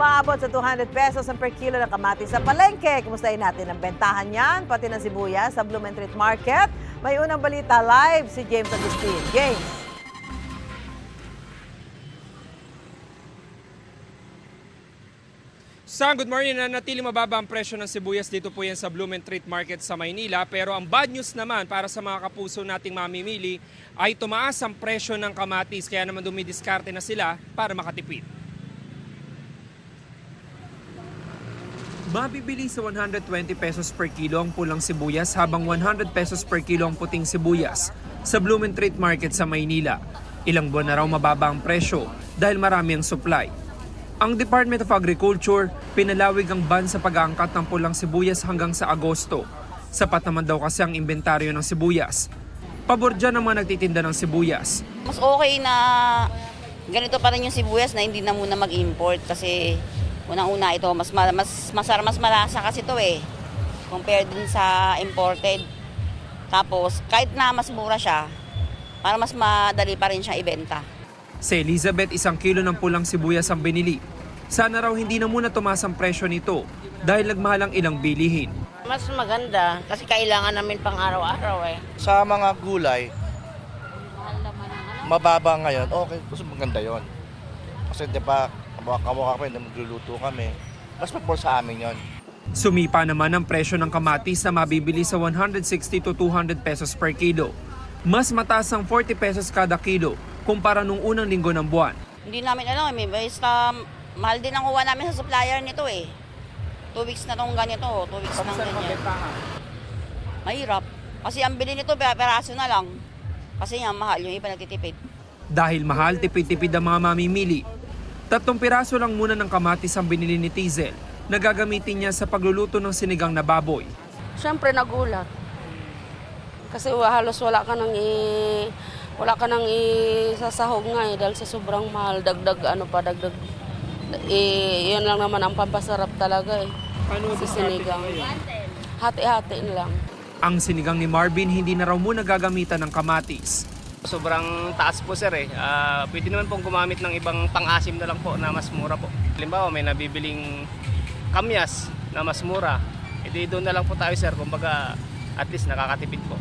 Umaabot sa 200 pesos ang per kilo ng kamatis sa palengke. Kumustahin natin ang bentahan niyan, pati ng sibuyas sa Blumentritt Market. May unang balita live si James Agustin. James. Good morning. Nanatili mababa ang presyo ng sibuyas dito po yan sa Blumentritt Market sa Maynila. Pero ang bad news naman para sa mga kapuso nating mamimili ay tumaas ang presyo ng kamatis. Kaya naman dumidiskarte na sila para makatipid. Mabibili sa 120 pesos per kilo ang pulang sibuyas habang 100 pesos per kilo ang puting sibuyas sa Blumentritt Market sa Maynila. Ilang buwan na raw mababa ang presyo dahil marami ang supply. Ang Department of Agriculture pinalawig ang ban sa pag-aangkat ng pulang sibuyas hanggang sa Agosto. Sapat naman daw kasi ang inventaryo ng sibuyas. Pabor dyan ang mga nagtitinda ng sibuyas. Mas okay na ganito pa rin yung sibuyas na hindi na muna mag-import kasi unang-una ito, mas malasa kasi ito compared dun sa imported. Tapos, kahit na mas mura siya, para mas madali pa rin siya ibenta. Si Elizabeth, 1 kilo ng pulang sibuyas ang binili. Sana raw hindi na muna tumaas ang presyo nito dahil nagmahal ang ilang bilihin. Mas maganda kasi kailangan namin pang araw-araw . Sa mga gulay, mababa ngayon, okay, mas maganda yon. Kasi di ba, kamukha kami, magluluto kami, mas mabor sa amin yon. Sumipa naman ang presyo ng kamatis na mabibili sa 160 to 200 pesos per kilo. Mas mataas ang 40 pesos kada kilo kumpara nung unang linggo ng buwan. Hindi namin alam, basta mahal din ang kuha namin sa supplier nito 2 weeks na itong ganito, 2 weeks na ganyan. Mahirap. Kasi ang bili nito, peraso na lang. Kasi nga mahal, yung iba nagtitipid. Dahil mahal, tipid-tipid ang mga mamimili. 3 piraso lang muna ng kamatis ang binili ni Tizel na gagamitin niya sa pagluluto ng sinigang na baboy. Siyempre nagulat. Kasi halos wala ka nang isasahog nga dahil sa sobrang mahal, dagdag. Yun lang naman ang pampasarap talaga Paano sa sinigang. Hati-hati lang. Ang sinigang ni Marvin hindi na raw muna gagamitan ng kamatis. Sobrang taas po sir pwede naman pong gumamit ng ibang pang-asim na lang po na mas mura po. Halimbawa may nabibiling kamyas na mas mura. Doon na lang po tayo sir, kumbaga at least nakakatipid po.